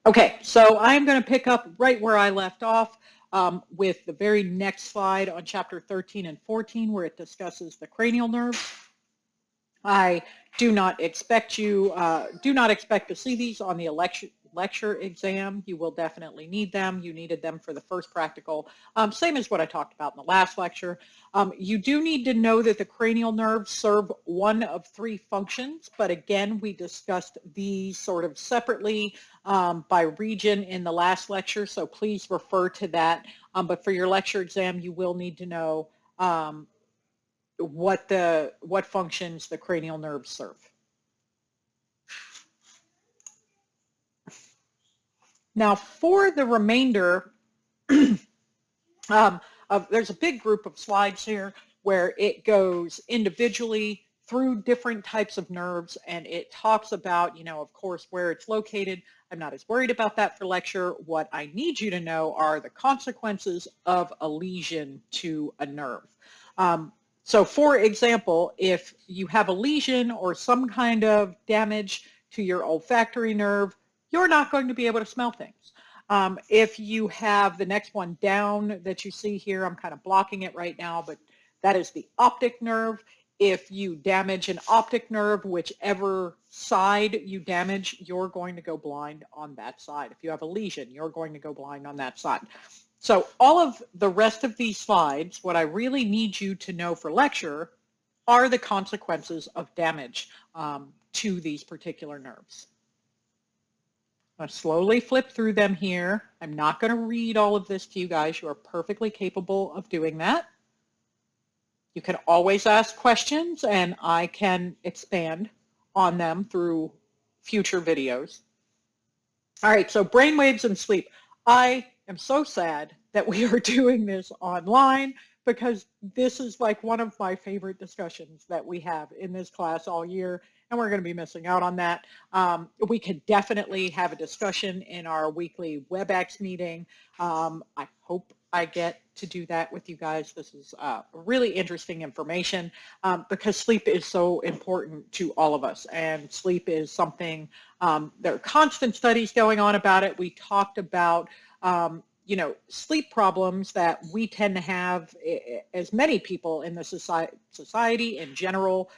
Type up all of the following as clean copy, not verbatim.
Okay, so I'm going to pick up right where I left off with the very next slide on chapter 13 and 14, where it discusses the cranial nerves. I do not expect to see these on the lecture exam. You will definitely need them. You needed them for the first practical, same as what I talked about in the last lecture. You do need to know that the cranial nerves serve one of three functions, but again, we discussed these sort of separately by region in the last lecture, so please refer to that. But for your lecture exam, you will need to know what functions the cranial nerves serve. Now, for the remainder, there's a big group of slides here where it goes individually through different types of nerves, and it talks about, of course, where it's located. I'm not as worried about that for lecture. What I need you to know are the consequences of a lesion to a nerve. So for example, if you have a lesion or some kind of damage to your olfactory nerve, you're not going to be able to smell things. If you have the next one down that you see here, I'm kind of blocking it right now, but that is the optic nerve. If you damage an optic nerve, whichever side you damage, you're going to go blind on that side. If you have a lesion, you're going to go blind on that side. So all of the rest of these slides, what I really need you to know for lecture are the consequences of damage to these particular nerves. I'm going to slowly flip through them here. I'm not going to read all of this to you guys. You are perfectly capable of doing that. You can always ask questions, and I can expand on them through future videos. All right, so brainwaves and sleep. I am so sad that we are doing this online because this is like one of my favorite discussions that we have in this class all year, and we're going to be missing out on that. We could definitely have a discussion in our weekly WebEx meeting. I hope I get to do that with you guys. This is really interesting information because sleep is so important to all of us, and sleep is something, there are constant studies going on about it. We talked about sleep problems that we tend to have as many people in the society in general.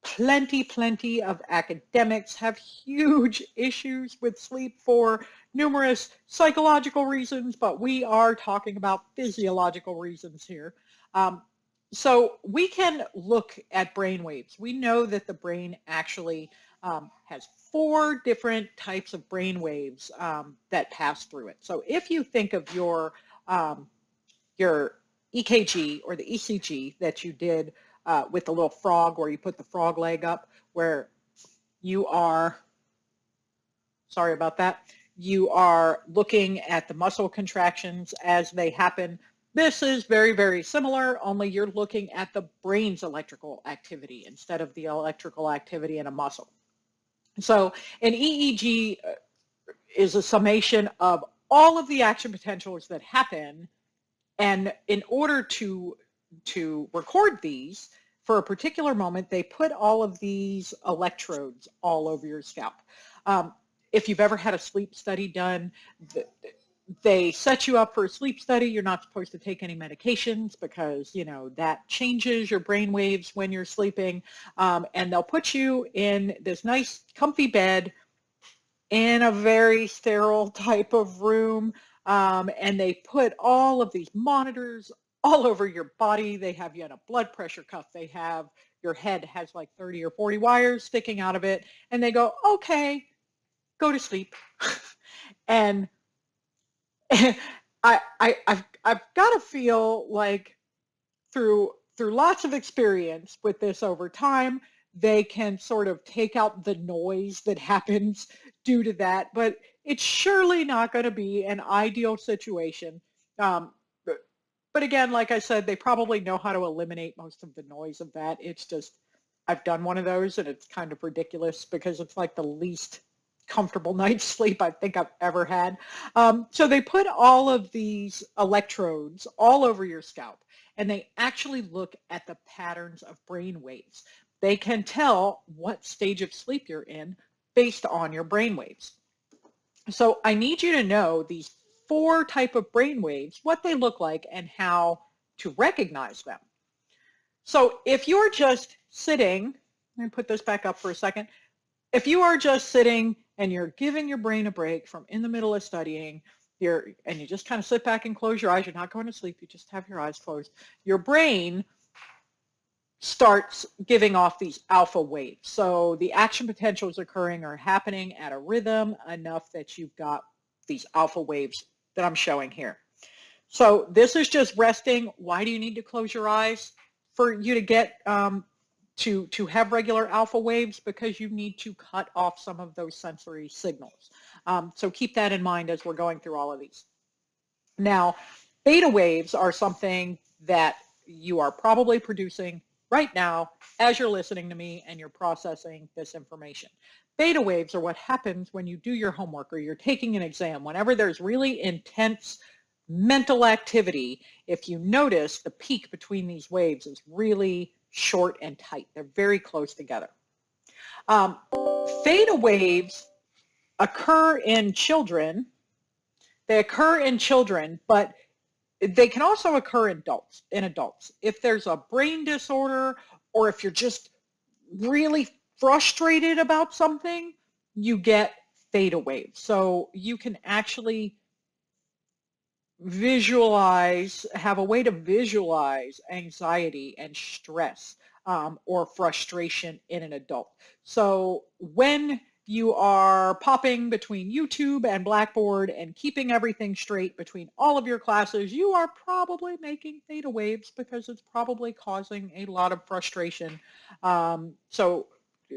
Plenty of academics have huge issues with sleep for numerous psychological reasons, but we are talking about physiological reasons here. So we can look at brain waves. We know that the brain actually has 4 different types of brain waves that pass through it. So if you think of your EKG or the ECG that you did with the little frog, where you put the frog leg up, where you are, sorry about that, you are looking at the muscle contractions as they happen. This is very, very similar, only you're looking at the brain's electrical activity instead of the electrical activity in a muscle. So an EEG is a summation of all of the action potentials that happen, and in order to record these for a particular moment, they put all of these electrodes all over your scalp. If you've ever had a sleep study done, they set you up for a sleep study. You're not supposed to take any medications because, that changes your brain waves when you're sleeping. And they'll put you in this nice comfy bed in a very sterile type of room. And they put all of these monitors all over your body. They have you in a blood pressure cuff. They have your head has like 30 or 40 wires sticking out of it. And they go, okay, go to sleep. And I've got to feel like through lots of experience with this over time, they can sort of take out the noise that happens due to that, but it's surely not going to be an ideal situation. But again, like I said, they probably know how to eliminate most of the noise of that. It's just, I've done one of those and it's kind of ridiculous because it's like the least comfortable night's sleep I think I've ever had. So they put all of these electrodes all over your scalp, and they actually look at the patterns of brain waves. They can tell what stage of sleep you're in based on your brain waves. So I need you to know these 4 type of brain waves, what they look like and how to recognize them. So if you're just sitting, let me put this back up for a second. If you are just sitting and you're giving your brain a break from in the middle of studying, and you just kind of sit back and close your eyes, you're not going to sleep, you just have your eyes closed, your brain starts giving off these alpha waves. So the action potentials occurring are happening at a rhythm enough that you've got these alpha waves that I'm showing here. So this is just resting. Why do you need to close your eyes? For you to get to have regular alpha waves, because you need to cut off some of those sensory signals. So keep that in mind as we're going through all of these. Now, beta waves are something that you are probably producing right now as you're listening to me and you're processing this information. Beta waves are what happens when you do your homework or you're taking an exam. Whenever there's really intense mental activity, if you notice, the peak between these waves is really short and tight. They're very close together. Theta waves occur in children. They occur in children, but they can also occur in adults. If there's a brain disorder or if you're just really frustrated about something, you get theta waves. So you can actually have a way to visualize anxiety and stress or frustration in an adult. So when you are popping between YouTube and Blackboard and keeping everything straight between all of your classes, you are probably making theta waves because it's probably causing a lot of frustration. So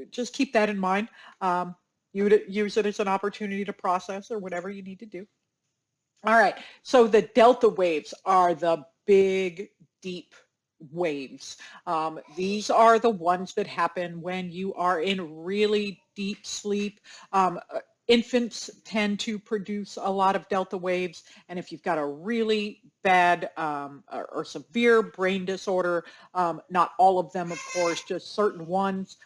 just keep that in mind. You would use it as an opportunity to process or whatever you need to do. All right, so the delta waves are the big, deep waves. These are the ones that happen when you are in really deep sleep. Infants tend to produce a lot of delta waves, and if you've got a really bad or severe brain disorder, not all of them, of course, just certain ones,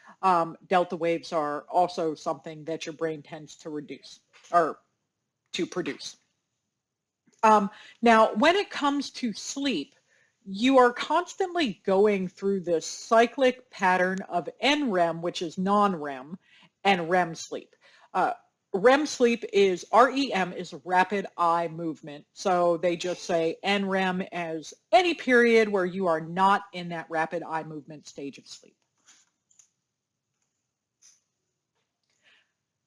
delta waves are also something that your brain tends to reduce or to produce. Now, when it comes to sleep, you are constantly going through this cyclic pattern of NREM, which is non-REM, and REM sleep. REM sleep is, REM is rapid eye movement. So they just say NREM as any period where you are not in that rapid eye movement stage of sleep.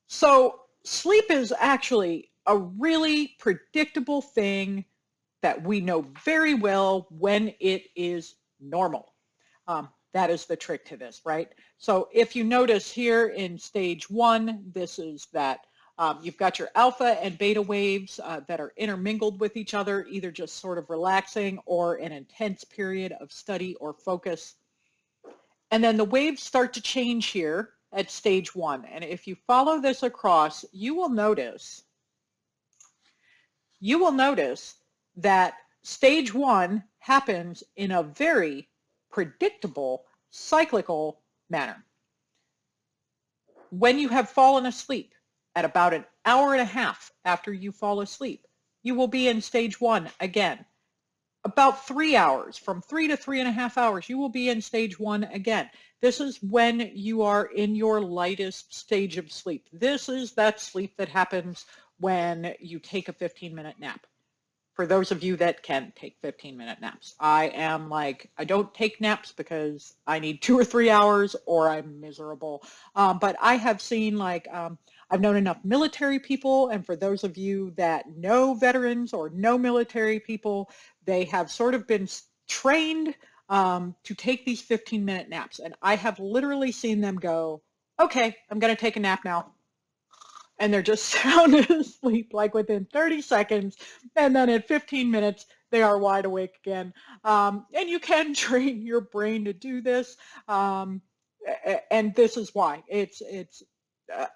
So sleep is actually a really predictable thing that we know very well when it is normal. That is the trick to this, right? So if you notice here in stage 1, this is that you've got your alpha and beta waves that are intermingled with each other, either just sort of relaxing or an intense period of study or focus. And then the waves start to change here at stage 1. And if you follow this across, you will notice that stage 1 happens in a very predictable, cyclical manner. When you have fallen asleep, at about an hour and a half after you fall asleep, you will be in stage 1 again. About 3 hours, from 3 to 3.5 hours, you will be in stage 1 again. This is when you are in your lightest stage of sleep. This is that sleep that happens when you take a 15-minute nap. For those of you that can take 15-minute naps. I don't take naps because I need 2 or 3 hours or I'm miserable. But I have seen I've known enough military people, and for those of you that know veterans or know military people, they have sort of been trained to take these 15-minute naps. And I have literally seen them go, okay, I'm going to take a nap now. And they're just sound asleep like within 30 seconds. And then at 15 minutes, they are wide awake again. And you can train your brain to do this. And this is why. It's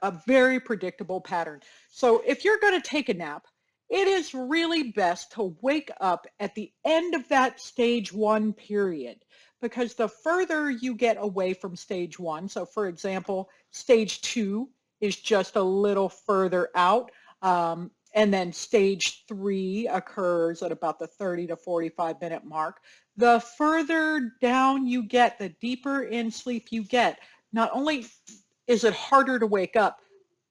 a very predictable pattern. So if you're going to take a nap, it is really best to wake up at the end of that stage 1 period, because the further you get away from stage 1, so for example, stage 2 is just a little further out. And then stage 3 occurs at about the 30 to 45-minute mark. The further down you get, the deeper in sleep you get, not only is it harder to wake up,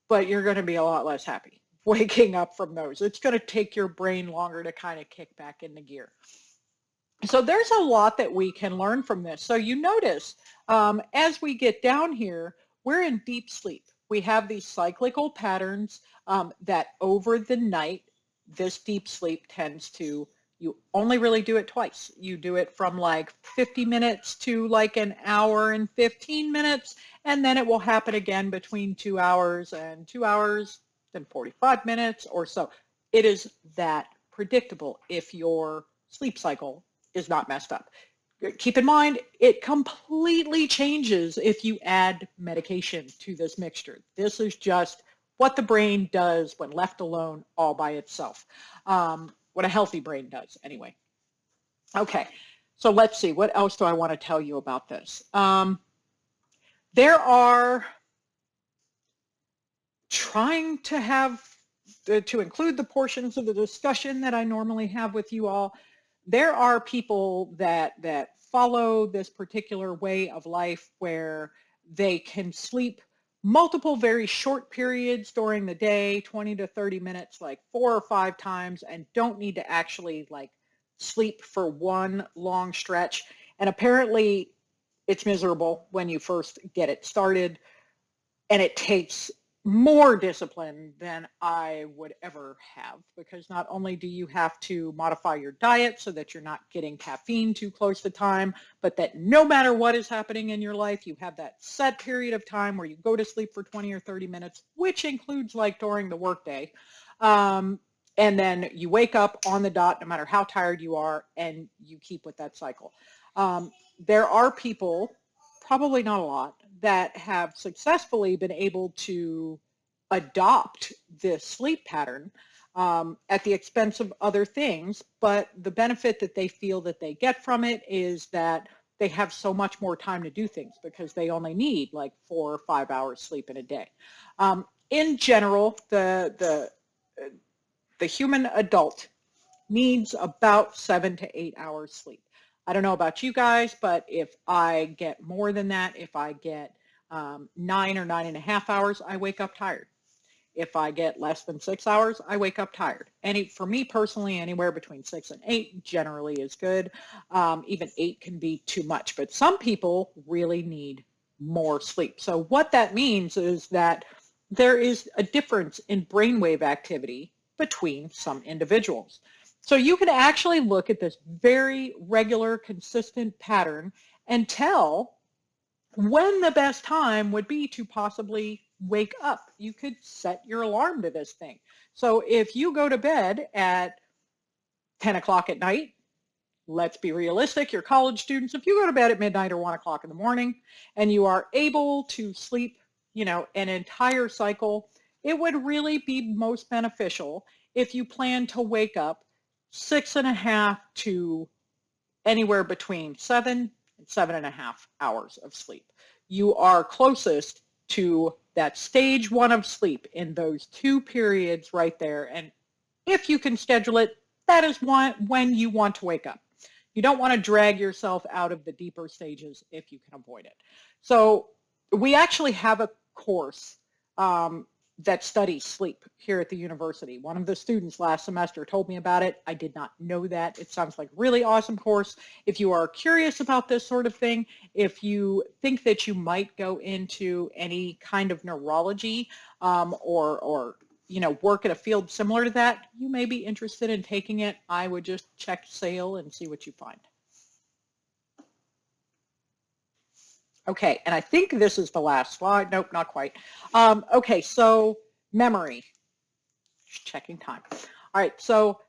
but you're going to be a lot less happy waking up from those. It's going to take your brain longer to kind of kick back into gear. So there's a lot that we can learn from this. So you notice as we get down here, we're in deep sleep. We have these cyclical patterns that over the night, this deep sleep tends to, you only really do it twice. You do it from like 50 minutes to like an hour and 15 minutes, and then it will happen again between 2 hours and 2 hours, then 45 minutes or so. It is that predictable if your sleep cycle is not messed up. Keep in mind, it completely changes if you add medication to this mixture. This is just what the brain does when left alone all by itself. What a healthy brain does, anyway. Okay, so let's see. What else do I want to tell you about this? There are trying to have to include the portions of the discussion that I normally have with you all. There are people that follow this particular way of life where they can sleep multiple very short periods during the day, 20 to 30 minutes, like 4 or 5 times, and don't need to actually like sleep for one long stretch. And apparently it's miserable when you first get it started, and it takes more discipline than I would ever have, because not only do you have to modify your diet so that you're not getting caffeine too close to time, but that no matter what is happening in your life, you have that set period of time where you go to sleep for 20 or 30 minutes, which includes like during the workday. And then you wake up on the dot, no matter how tired you are, and you keep with that cycle. There are people, probably not a lot, that have successfully been able to adopt this sleep pattern at the expense of other things. But the benefit that they feel that they get from it is that they have so much more time to do things because they only need like 4 or 5 hours sleep in a day. In general, the human adult needs about 7 to 8 hours sleep. I don't know about you guys, but if I get more than that, if I get 9 or 9.5 hours, I wake up tired. If I get less than 6 hours, I wake up tired. And for me personally, anywhere between 6 and 8 generally is good. Even 8 can be too much, but some people really need more sleep. So what that means is that there is a difference in brainwave activity between some individuals. So you can actually look at this very regular, consistent pattern and tell when the best time would be to possibly wake up. You could set your alarm to this thing. So if you go to bed at 10 o'clock at night, let's be realistic, you're college students. If you go to bed at midnight or 1 o'clock in the morning and you are able to sleep, an entire cycle, it would really be most beneficial if you plan to wake up 6.5 to anywhere between 7 and 7.5 hours of sleep. You are closest to that stage 1 of sleep in those 2 periods right there. And if you can schedule it, that is when you want to wake up. You don't want to drag yourself out of the deeper stages if you can avoid it. So we actually have a course that studies sleep here at the university. One of the students last semester told me about it. I did not know that. It sounds like a really awesome course. If you are curious about this sort of thing, if you think that you might go into any kind of neurology or work in a field similar to that, you may be interested in taking it. I would just check SAIL and see what you find. Okay, and I think this is the last slide. Nope, not quite. Okay, so memory. Just checking time. All right, so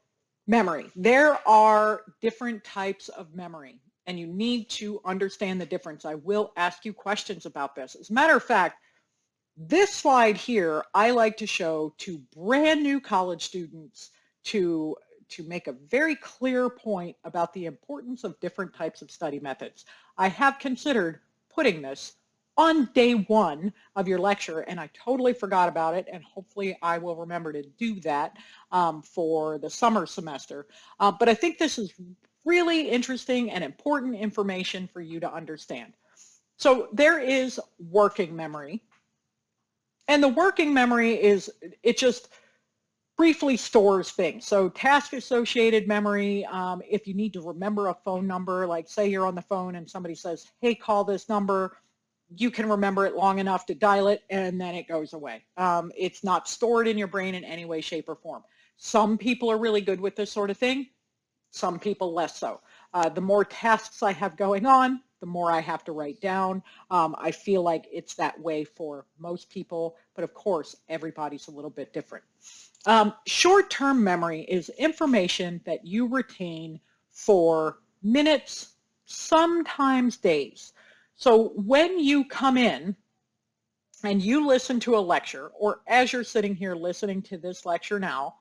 memory. There are different types of memory, and you need to understand the difference. I will ask you questions about this. As a matter of fact, this slide here, I like to show to brand new college students to make a very clear point about the importance of different types of study methods. I have considered putting this on day one of your lecture, and I totally forgot about it, and hopefully I will remember to do that for the summer semester. But I think this is really interesting and important information for you to understand. So there is working memory, and the working memory is, it just briefly stores things. So task associated memory, if you need to remember a phone number, like say you're on the phone and somebody says, hey, call this number, you can remember it long enough to dial it and then it goes away. It's not stored in your brain in any way, shape, or form. Some people are really good with this sort of thing, some people less so. The more tasks I have going on, the more I have to write down. I feel like it's that way for most people, but of course, everybody's a little bit different. Short-term memory is information that you retain for minutes, sometimes days. So when you come in and you listen to a lecture, or as you're sitting here listening to this lecture now,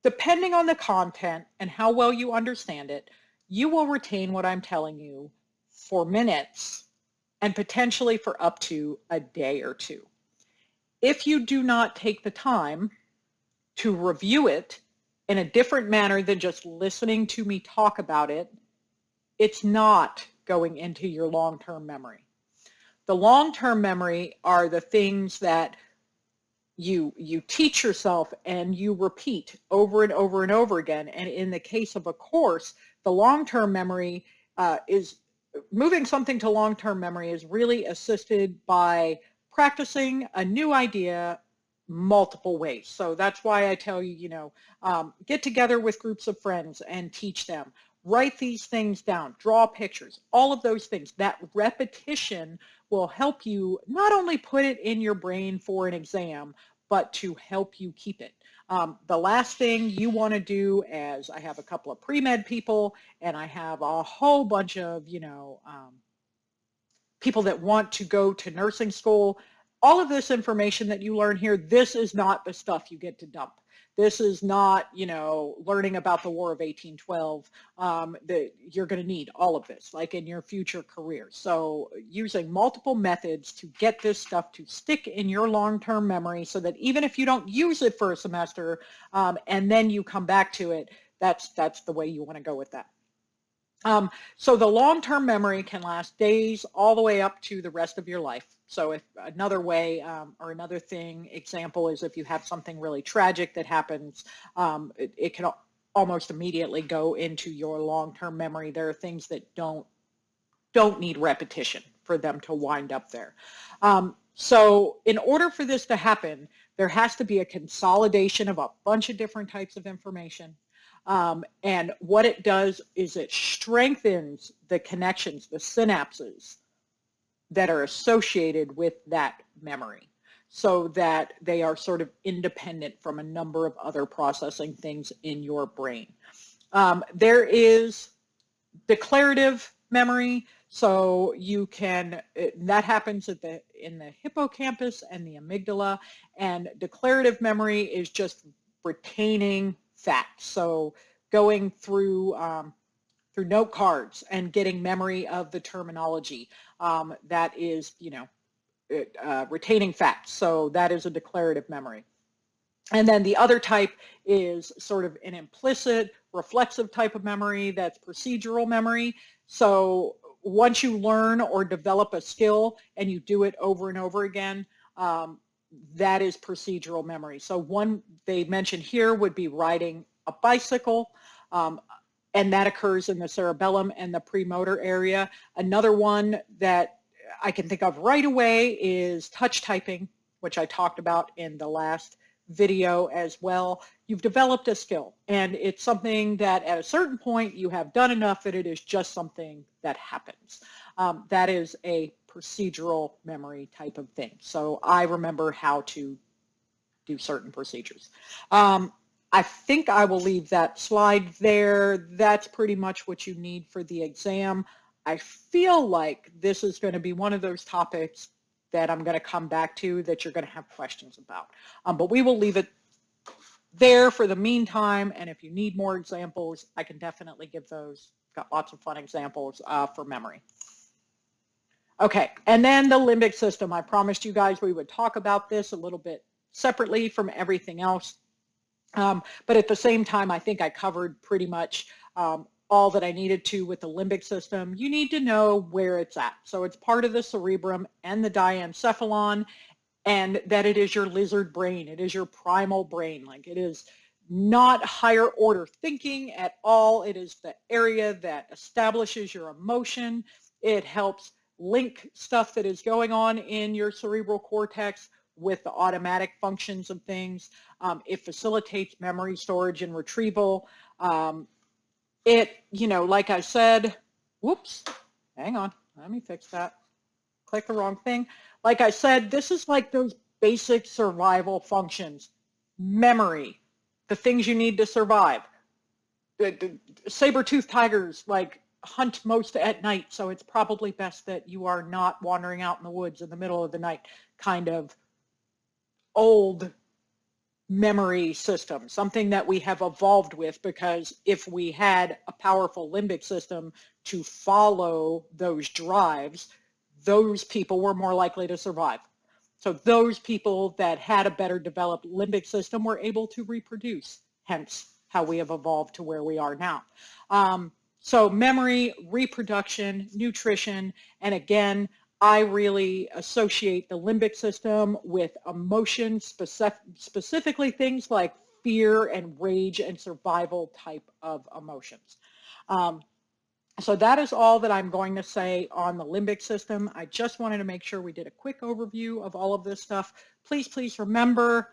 depending on the content and how well you understand it, you will retain what I'm telling you for minutes and potentially for up to a day or two. If you do not take the time to review it in a different manner than just listening to me talk about it, it's not going into your long-term memory. The long-term memory are the things that you teach yourself and you repeat over and over and over again. And in the case of a course, the long-term memory is moving something to long-term memory is really assisted by practicing a new idea multiple ways. So that's why I tell you, get together with groups of friends and teach them. Write these things down, draw pictures, all of those things. That repetition will help you not only put it in your brain for an exam, but to help you keep it. The last thing you want to do, as I have a couple of pre-med people and I have a whole bunch of, people that want to go to nursing school, all of this information that you learn here, this is not the stuff you get to dump. This is not, learning about the War of 1812. That you're going to need all of this, like in your future career. So using multiple methods to get this stuff to stick in your long-term memory so that even if you don't use it for a semester and then you come back to it, that's the way you want to go with that. So the long-term memory can last days all the way up to the rest of your life. So if another way or another thing, example is if you have something really tragic that happens, it can almost immediately go into your long-term memory. There are things that don't need repetition for them to wind up there. So in order for this to happen, there has to be a consolidation of a bunch of different types of information. And what it does is it strengthens the connections, the synapses that are associated with that memory so that they are sort of independent from a number of other processing things in your brain. There is declarative memory, so you can, that happens in the hippocampus and the amygdala, and declarative memory is just retaining facts. So going through note cards and getting memory of the terminology, that is, retaining facts. So that is a declarative memory. And then the other type is sort of an implicit, reflexive type of memory that's procedural memory. So once you learn or develop a skill and you do it over and over again, that is procedural memory. So one they mentioned here would be riding a bicycle, and that occurs in the cerebellum and the premotor area. Another one that I can think of right away is touch typing, which I talked about in the last video as well. You've developed a skill, and it's something that at a certain point you have done enough that it is just something that happens. That is a procedural memory type of thing. So I remember how to do certain procedures. I think I will leave that slide there. That's pretty much what you need for the exam. I feel like this is going to be one of those topics that I'm going to come back to that you're going to have questions about. But we will leave it there for the meantime, and if you need more examples, I can definitely give those. Got lots of fun examples for memory. Okay, and then the limbic system. I promised you guys we would talk about this a little bit separately from everything else. But at the same time, I think I covered pretty much all that I needed to with the limbic system. You need to know where it's at. So it's part of the cerebrum and the diencephalon, and that it is your lizard brain. It is your primal brain. Like, it is not higher order thinking at all. It is the area that establishes your emotion. It helps link stuff that is going on in your cerebral cortex with the automatic functions of things. It facilitates memory storage and retrieval. Like I said, whoops, hang on, let me fix that. Click the wrong thing. Like I said, this is like those basic survival functions. Memory, the things you need to survive. The saber-toothed tigers like hunt most at night, so it's probably best that you are not wandering out in the woods in the middle of the night. Kind of old memory system, something that we have evolved with, because if we had a powerful limbic system to follow those drives, those people were more likely to survive. So those people that had a better developed limbic system were able to reproduce, hence how we have evolved to where we are now. So memory, reproduction, nutrition, and again, I really associate the limbic system with emotions, specifically things like fear and rage and survival type of emotions. So that is all that I'm going to say on the limbic system. I just wanted to make sure we did a quick overview of all of this stuff. Please remember,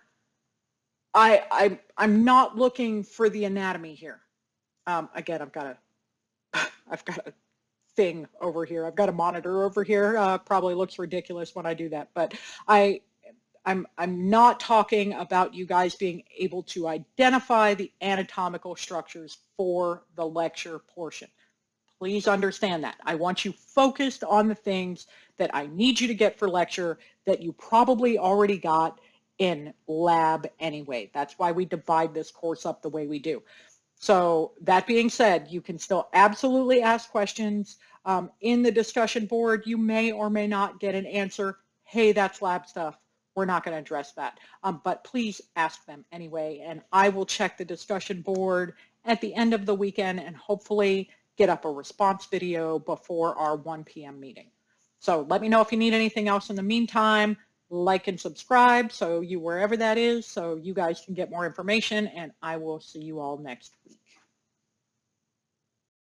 I'm not looking for the anatomy here. Again, I've got a thing over here. I've got a monitor over here. Probably looks ridiculous when I do that, but I'm not talking about you guys being able to identify the anatomical structures for the lecture portion. Please understand that. I want you focused on the things that I need you to get for lecture that you probably already got in lab anyway. That's why we divide this course up the way we do. So that being said, you can still absolutely ask questions in the discussion board. You may or may not get an answer. Hey, that's lab stuff. We're not going to address that. But please ask them anyway, and I will check the discussion board at the end of the weekend and hopefully get up a response video before our 1 p.m. meeting. So let me know if you need anything else in the meantime. Like and subscribe so you wherever that is so you guys can get more information, and I will see you all next week.